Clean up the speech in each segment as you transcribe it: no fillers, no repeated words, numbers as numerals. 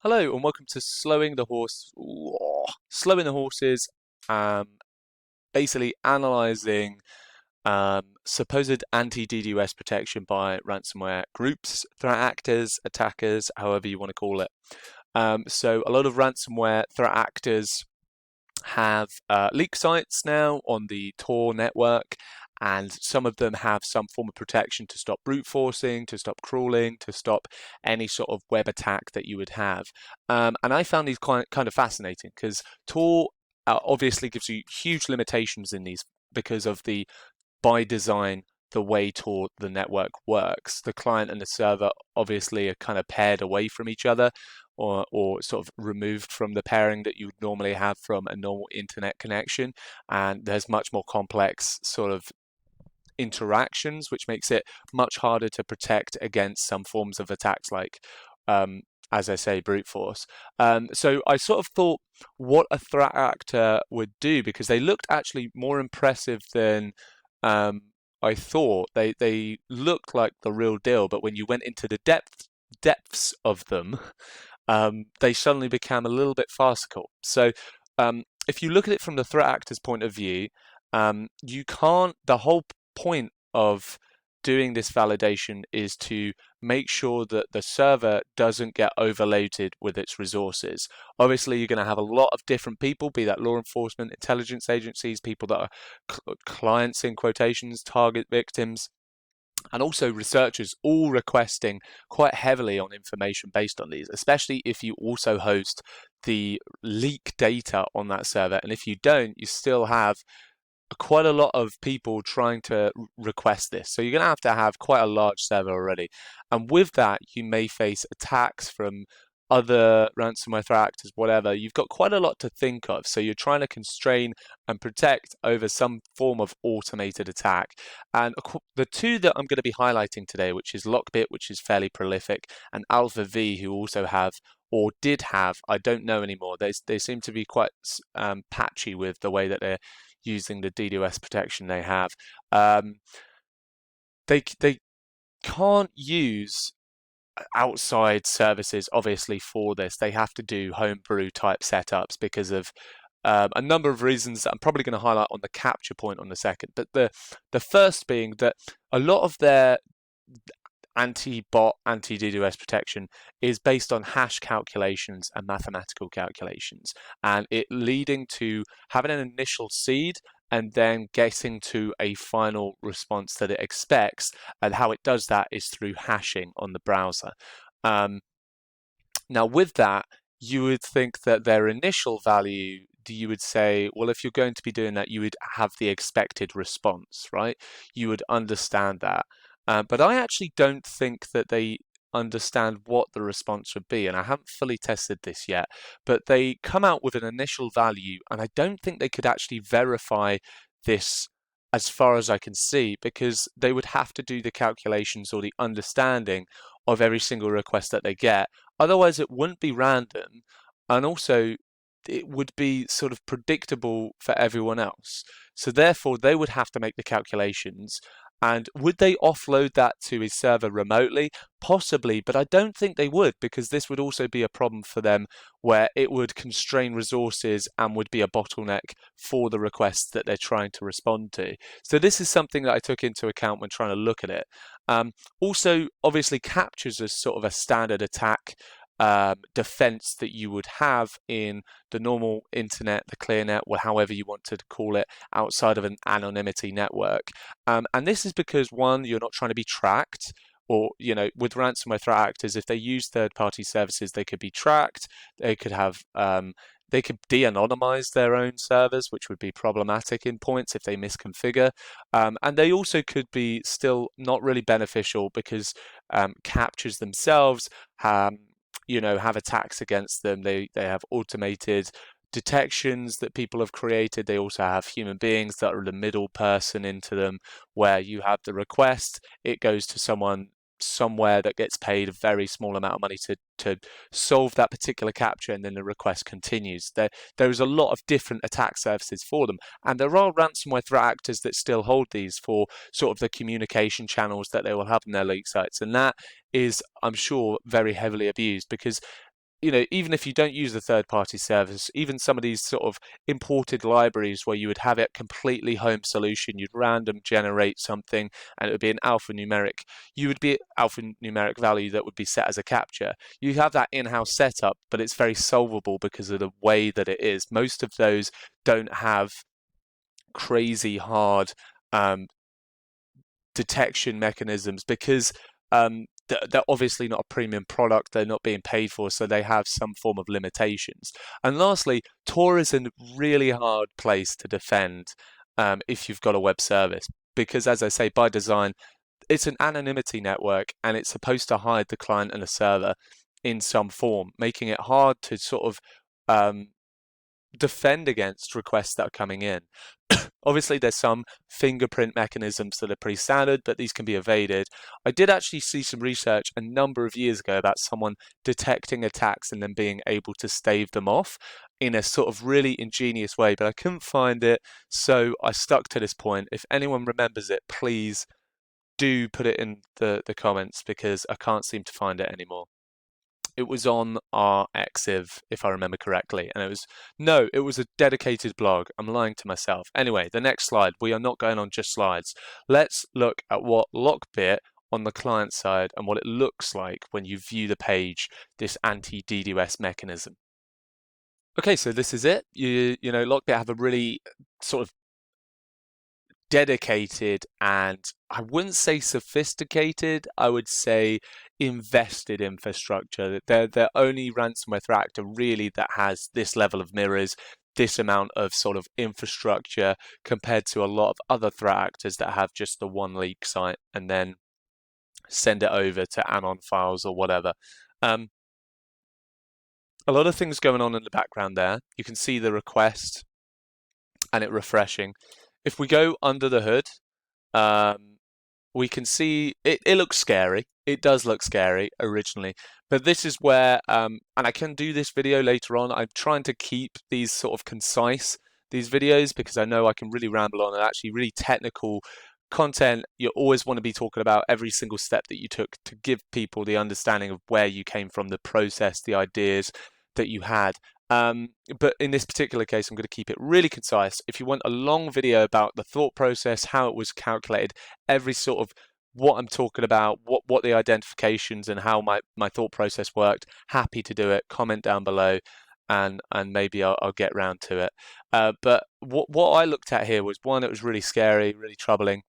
Hello and welcome to Slowing the Horses, um, basically analyzing supposed anti-DDoS protection by ransomware groups, threat actors, attackers, however you want to call it. So a lot of ransomware threat actors have leak sites now on the Tor network, and some of them have some form of protection to stop brute forcing, to stop crawling, to stop any sort of web attack that you would have. And I found these kind of fascinating because Tor obviously gives you huge limitations in these because of the by design the way Tor the network works. The client and the server obviously are kind of paired away from each other, or sort of removed from the pairing that you would normally have from a normal internet connection. And there's much more complex sort of interactions, which makes it much harder to protect against some forms of attacks like as I say, brute force. So I sort of thought what a threat actor would do, because they looked actually more impressive than I thought. They looked like the real deal, but when you went into the depths of them, they suddenly became a little bit farcical. So if you look at it from the threat actor's point of view, you can't. The whole point of doing this validation is to make sure that the server doesn't get overloaded with its resources. Obviously, you're going to have a lot of different people, be that law enforcement, intelligence agencies, people that are clients in quotations, target victims, and also researchers, all requesting quite heavily on information based on these, especially if you also host the leak data on that server. And if you don't, you still have quite a lot of people trying to request this. So you're going to have quite a large server already. And with that, you may face attacks from other ransomware threat actors, whatever. You've got quite a lot to think of. So you're trying to constrain and protect over some form of automated attack. And the two that I'm going to be highlighting today, which is Lockbit, which is fairly prolific, and AlphaV, who also have, or did have, I don't know anymore. They seem to be quite patchy with the way that they're using the DDoS protection they have. They can't use outside services, obviously, for this. They have to do homebrew type setups because of a number of reasons that I'm probably going to highlight on the capture point on the second. But the first being that a lot of their anti-bot, anti-DDoS protection is based on hash calculations and mathematical calculations, and it leading to having an initial seed and then getting to a final response that it expects. And how it does that is through hashing on the browser. Now, with that, you would think that their initial value, you would say, well, if you're going to be doing that, you would have the expected response, right? You would understand that. But I actually don't think that they understand what the response would be, and I haven't fully tested this yet, but they come out with an initial value, and I don't think they could actually verify this as far as I can see, because they would have to do the calculations or the understanding of every single request that they get. Otherwise, it wouldn't be random, and also it would be sort of predictable for everyone else. So therefore, they would have to make the calculations. And would they offload that to a server remotely? Possibly, but I don't think they would, because this would also be a problem for them where it would constrain resources and would be a bottleneck for the requests that they're trying to respond to. So this is something that I took into account when trying to look at it. Also, obviously, captures as sort of a standard attack defense that you would have in the normal internet, the clearnet, or however you want to call it, outside of an anonymity network. And this is because, one, you're not trying to be tracked, or, with ransomware threat actors, if they use third-party services, they could be tracked. They could have they could de-anonymize their own servers, which would be problematic in points if they misconfigure. And they also could be still not really beneficial because captures themselves have attacks against them. They have automated detections that people have created. They also have human beings that are the middle person into them, where you have the request, it goes to someone somewhere that gets paid a very small amount of money to solve that particular capture, and then the request continues. There is a lot of different attack surfaces for them, and there are ransomware threat actors that still hold these for sort of the communication channels that they will have in their leak sites, and that is, I'm sure, very heavily abused, because even if you don't use the third-party service, even some of these sort of imported libraries where you would have it completely home solution, you'd random generate something and it would be an alphanumeric. You would be alphanumeric value that would be set as a captcha. You have that in-house setup, but it's very solvable because of the way that it is. Most of those don't have crazy hard detection mechanisms because they're obviously not a premium product, they're not being paid for, so they have some form of limitations. And lastly, Tor is a really hard place to defend if you've got a web service, because as I say, by design, it's an anonymity network and it's supposed to hide the client and the server in some form, making it hard to sort of defend against requests that are coming in. Obviously, there's some fingerprint mechanisms that are pretty standard, but these can be evaded. I did actually see some research a number of years ago about someone detecting attacks and then being able to stave them off in a sort of really ingenious way, but I couldn't find it, so I stuck to this point. If anyone remembers it, please do put it in the comments because I can't seem to find it anymore. It was on our Exiv, if I remember correctly, and it was a dedicated blog. I'm lying to myself. Anyway, the next slide. We are not going on just slides. Let's look at what Lockbit on the client side and what it looks like when you view the page, this anti-DDoS mechanism. Okay, so this is it. Lockbit have a really sort of dedicated and I wouldn't say sophisticated, I would say invested infrastructure. They're the only ransomware threat actor really that has this level of mirrors, this amount of sort of infrastructure compared to a lot of other threat actors that have just the one leak site and then send it over to anon files or whatever. A lot of things going on in the background there. You can see the request and it refreshing. If we go under the hood, we can see it looks scary. It does look scary originally, but this is where, and I can do this video later on. I'm trying to keep these sort of concise, these videos, because I know I can really ramble on and actually really technical content. You always want to be talking about every single step that you took to give people the understanding of where you came from, the process, the ideas that you had. But in this particular case, I'm going to keep it really concise. If you want a long video about the thought process, how it was calculated, every sort of what I'm talking about, what the identifications and how my thought process worked, happy to do it. Comment down below and maybe I'll get round to it. But what I looked at here was one, it was really scary, really troubling.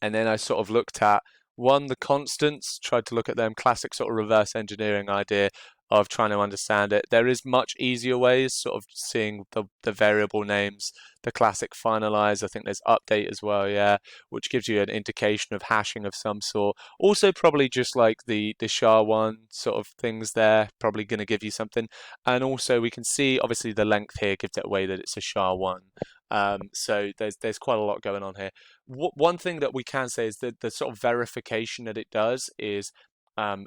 And then I sort of looked at the constants, tried to look at them, classic sort of reverse engineering idea of trying to understand it. There is much easier ways, sort of seeing the variable names, the classic finalize. I think there's update as well, yeah, which gives you an indication of hashing of some sort. Also, probably just like the SHA-1 sort of things there, probably going to give you something. And also, we can see obviously the length here gives it away that it's a SHA-1. So there's quite a lot going on here. One thing that we can say is that the sort of verification that it does is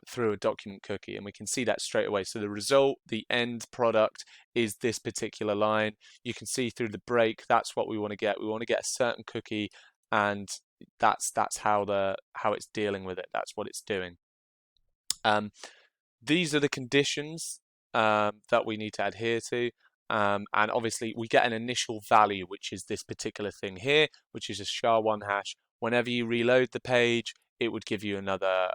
through a document cookie, and we can see that straight away. So the result, the end product is this particular line. You can see through the break, that's what we want to get. We want to get a certain cookie, and that's how it's dealing with it. That's what it's doing. These are the conditions that we need to adhere to. And obviously we get an initial value, which is this particular thing here, which is a SHA-1 hash. Whenever you reload the page, it would give you another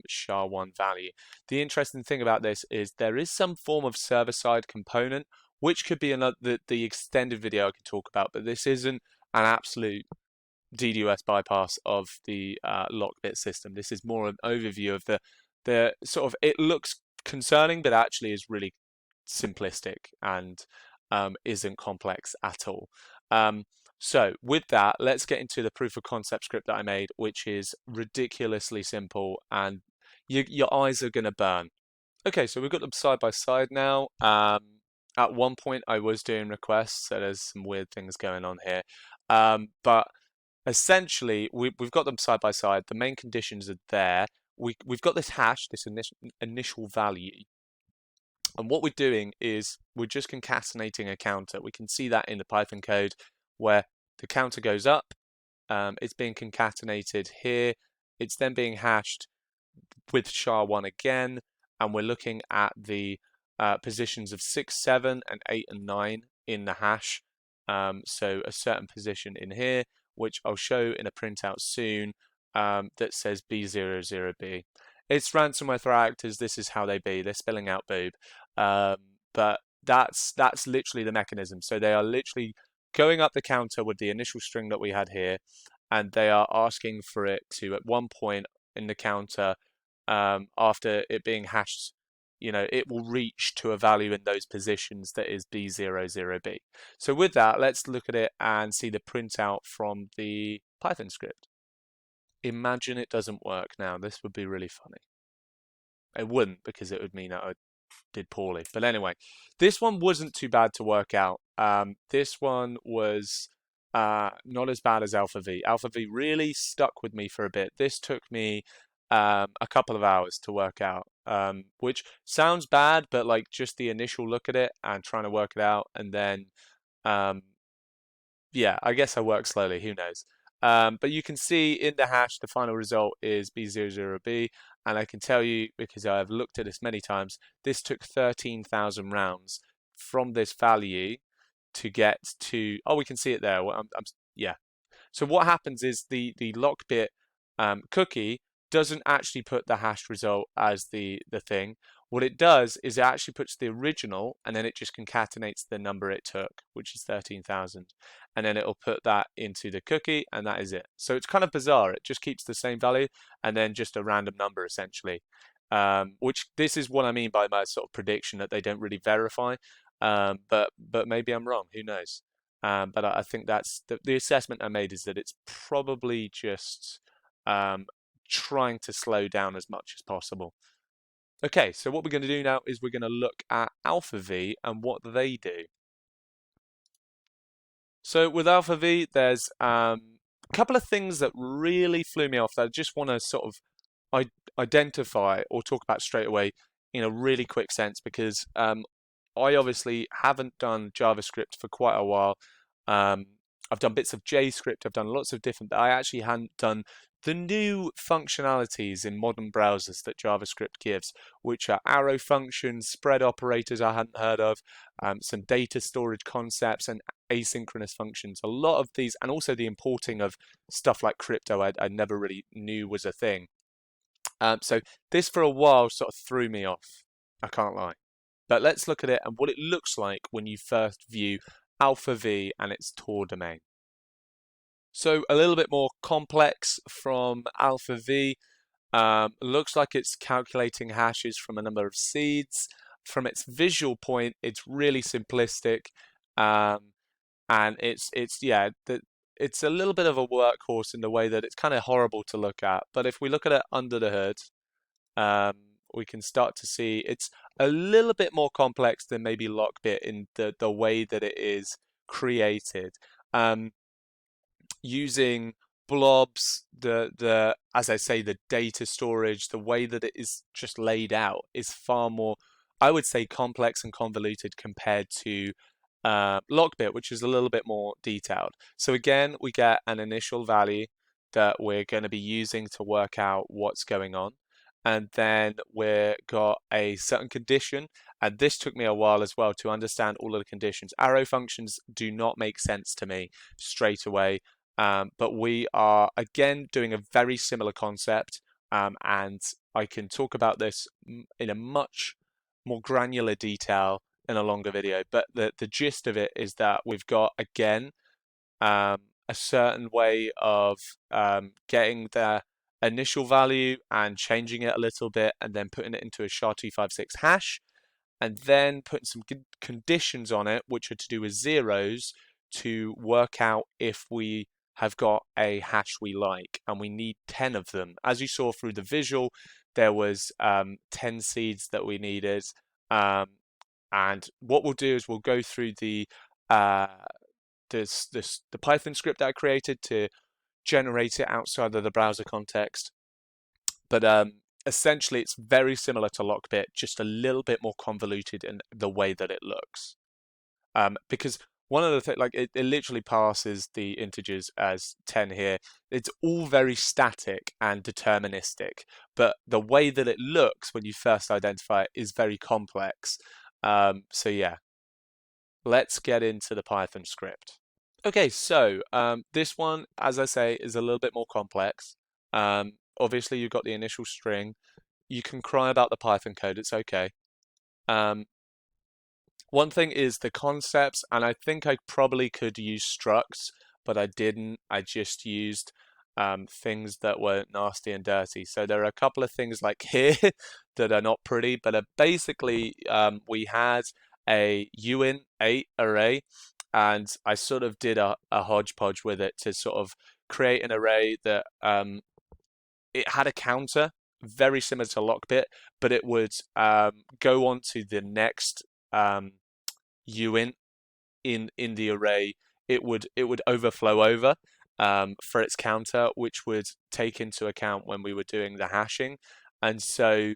SHA-1 value. The interesting thing about this is there is some form of server-side component, which could be another the extended video I could talk about, but this isn't an absolute DDoS bypass of the Lockbit system. This is more an overview of the sort of, it looks concerning, but actually is really simplistic and isn't complex at all. So with that, let's get into the proof of concept script that I made, which is ridiculously simple and your eyes are going to burn. Okay, so we've got them side by side now. At one point I was doing requests, so there's some weird things going on here. But essentially, we've got them side by side. The main conditions are there. We've got this hash, this initial value. And what we're doing is we're just concatenating a counter. We can see that in the Python code where the counter goes up. It's being concatenated here. It's then being hashed with SHA-1 again. And we're looking at the positions of 6, 7, and 8 and 9 in the hash. So a certain position in here, which I'll show in a printout soon, that says B00B. It's ransomware threat actors. This is how they be. They're spelling out boob. But that's literally the mechanism. So they are literally going up the counter with the initial string that we had here, and they are asking for it to, at one point in the counter, after it being hashed, it will reach to a value in those positions that is B00B. So with that, let's look at it and see the printout from the Python script. Imagine it doesn't work now. This would be really funny. It wouldn't, because it would mean that I did poorly. But anyway, this one wasn't too bad to work out. This one was not as bad as AlphaV. AlphaV really stuck with me for a bit. This took me a couple of hours to work out, which sounds bad, but like just the initial look at it and trying to work it out, and then yeah, I guess I work slowly, who knows. But you can see in the hash, the final result is B00B. And I can tell you, because I've looked at this many times, this took 13,000 rounds from this value to get to, oh, we can see it there. Yeah. So what happens is the Lockbit cookie doesn't actually put the hashed result as the thing. What it does is it actually puts the original, and then it just concatenates the number it took, which is 13,000. And then it'll put that into the cookie, and that is it. So it's kind of bizarre. It just keeps the same value, and then just a random number, essentially. Which this is what I mean by my sort of prediction that they don't really verify. But maybe I'm wrong. Who knows? But I think that's the assessment I made is that it's probably just trying to slow down as much as possible. Okay, so what we're going to do now is we're going to look at AlphaV and what they do. So with AlphaV, there's a couple of things that really flew me off that I just want to sort of identify or talk about straight away in a really quick sense, because I obviously haven't done JavaScript for quite a while. I've done bits of JScript, I've done lots of different, but I actually hadn't done the new functionalities in modern browsers that JavaScript gives, which are arrow functions, spread operators I hadn't heard of, some data storage concepts and asynchronous functions. A lot of these, and also the importing of stuff like crypto I never really knew was a thing. So this for a while sort of threw me off, I can't lie. But let's look at it and what it looks like when you first view AlphaV and its Tor domain. So a little bit more complex from AlphaV. Looks like it's calculating hashes from a number of seeds. From its visual point, it's really simplistic, and it's a little bit of a workhorse in the way that it's kind of horrible to look at. But if we look at it under the hood, we can start to see it's a little bit more complex than maybe Lockbit in the way that it is created. Using blobs, as I say, the data storage, the way that it is just laid out is far more, I would say, complex and convoluted compared to Lockbit, which is a little bit more detailed. So again, we get an initial value that we're going to be using to work out what's going on. And then we've got a certain condition. And this took me a while as well to understand all of the conditions. Arrow functions do not make sense to me straight away. But we are, again, doing a very similar concept. And I can talk about this in a much more granular detail in a longer video. But the gist of it is that we've got, again, a certain way of getting the initial value and changing it a little bit and then putting it into a SHA-256 hash and then putting some conditions on it, which are to do with zeros to work out if we have got a hash we like, and we need 10 of them. As you saw through the visual, there was 10 seeds that we needed. And what we'll do is we'll go through the Python script that I created to generate it outside of the browser context. But essentially, it's very similar to Lockbit, just a little bit more convoluted in the way that it looks. Because one of the things, like it literally passes the integers as 10 here. It's all very static and deterministic, but the way that it looks when you first identify it is very complex. So yeah, let's get into the Python script. Okay, so this one, as I say, is a little bit more complex. Obviously, you've got the initial string. You can cry about the Python code, it's okay. Um, One thing is the concepts, and I think I probably could use structs, but I didn't. I just used things that were nasty and dirty. So there are a couple of things like here that are not pretty, but basically we had a uint8 array, and I sort of did a hodgepodge with it to sort of create an array that it had a counter very similar to Lockbit, but it would go on to the next uint in the array. It would overflow over for its counter, which would take into account when we were doing the hashing. And so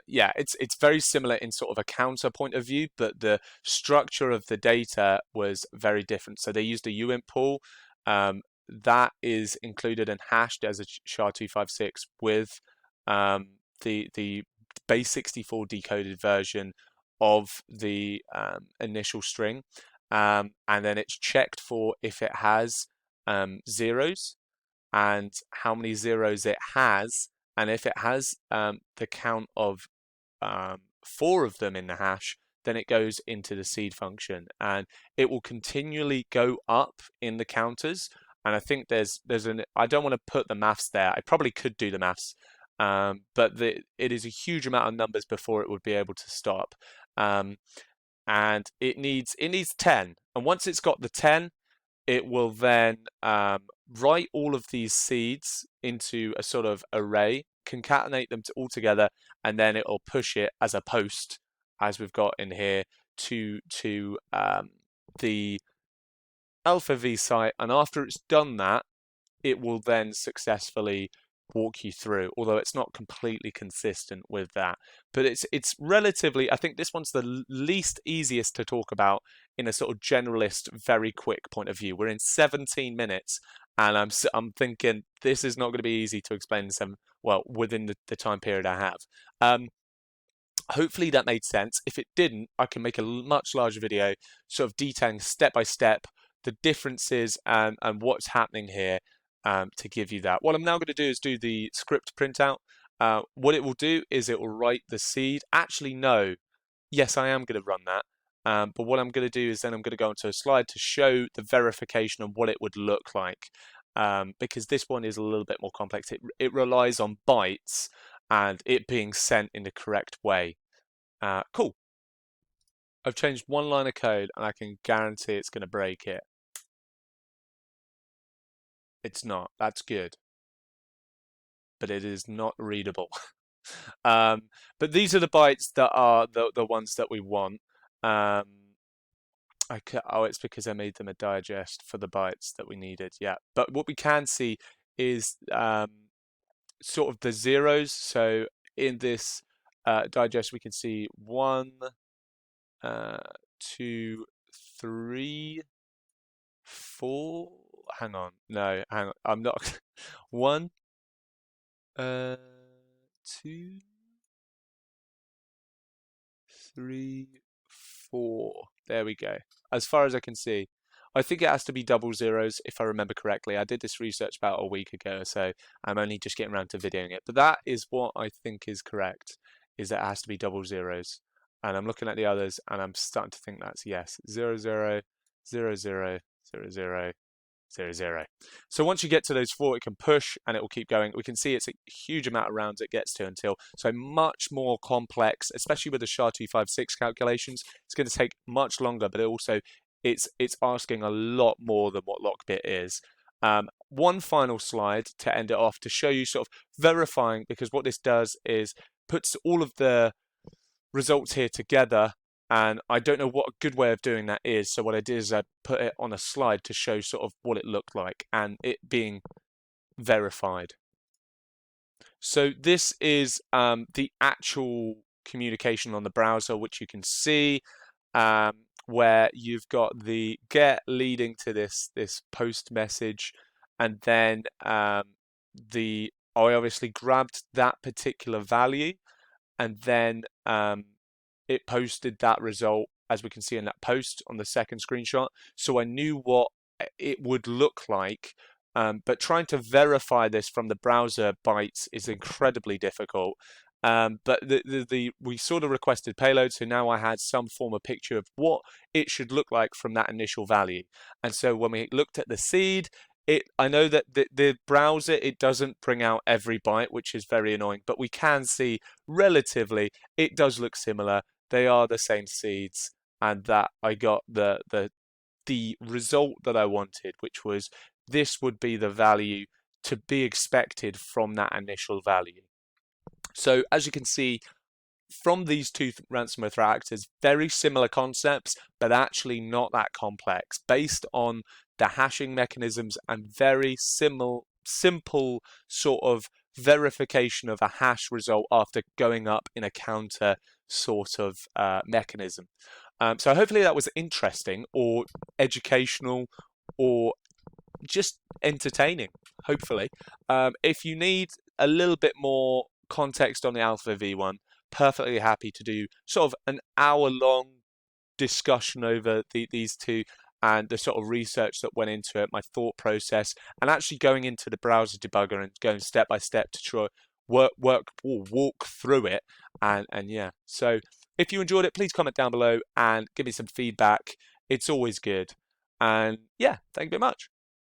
yeah, it's very similar in sort of a counter point of view, but the structure of the data was very different. So they used a uint pool that is included and hashed as a SHA-256 with the base64 decoded version of the initial string, and then it's checked for if it has zeros and how many zeros it has, and if it has the count of 4 of them in the hash, then it goes into the seed function, and it will continually go up in the counters. And I think I don't want to put the maths there. I probably could do the maths, but it is a huge amount of numbers before it would be able to stop. And it needs 10, and once it's got the 10, it will then write all of these seeds into a sort of array, concatenate them all together, and then it'll push it as a post, as we've got in here, to the AlphaV site. And after it's done that, it will then successfully walk you through, although it's not completely consistent with that. But it's relatively, I think this one's the least easiest to talk about in a sort of generalist, very quick point of view. We're in 17 minutes, and I'm thinking this is not going to be easy to explain in within the time period I have. Hopefully that made sense. If it didn't, I can make a much larger video sort of detailing step by step the differences and what's happening here to give you that. What I'm now going to do is do the script printout. What it will do is it will write the seed. Actually, no. Yes, I am going to run that. But what I'm going to do is then I'm going to go onto a slide to show the verification of what it would look like. Because this one is a little bit more complex. It relies on bytes and it being sent in the correct way. Cool. I've changed one line of code and I can guarantee it's going to break it. It's not. That's good. But it is not readable. But these are the bytes that are the ones that we want. It's because I made them a digest for the bytes that we needed. Yeah. But what we can see is sort of the zeros. So in this digest, we can see 1, 2, 3, 4. Hang on. No, hang on. I'm not. 1, 2, 3, 4. There we go. As far as I can see. I think it has to be double zeros, if I remember correctly. I did this research about a week ago, so I'm only just getting around to videoing it. But that is what I think is correct, is that it has to be double zeros. And I'm looking at the others, and I'm starting to think that's yes. 0, 0, 0, 0, 0, 0, 0, 0. So once you get to those 4, it can push and it will keep going. We can see it's a huge amount of rounds it gets to until, so much more complex, especially with the SHA-256 calculations. It's going to take much longer, but it's asking a lot more than what Lockbit is. One final slide to end it off to show you sort of verifying, because what this does is puts all of the results here together, and I don't know what a good way of doing that is. So what I did is I put it on a slide to show sort of what it looked like and it being verified. So this is the actual communication on the browser, which you can see, where you've got the get leading to this post message, and then I obviously grabbed that particular value, and then it posted that result, as we can see in that post on the second screenshot. So I knew what it would look like. But trying to verify this from the browser bytes is incredibly difficult. But we sort of requested payload, so now I had some form of picture of what it should look like from that initial value. And so when we looked at the seed, I know that the browser, it doesn't bring out every byte, which is very annoying, but we can see relatively it does look similar. They are the same seeds, and that I got the result that I wanted, which was this would be the value to be expected from that initial value. So as you can see, from these two ransomware threat actors, very similar concepts, but actually not that complex, based on the hashing mechanisms and very simple sort of verification of a hash result after going up in a counter sort of mechanism. So hopefully that was interesting or educational or just entertaining, hopefully. If you need a little bit more context on the AlphaV one, perfectly happy to do sort of an hour-long discussion over these two and the sort of research that went into it, my thought process, and actually going into the browser debugger and going step by step to try walk through it. And yeah, so if you enjoyed it, please comment down below and give me some feedback. It's always good. And yeah, thank you very much.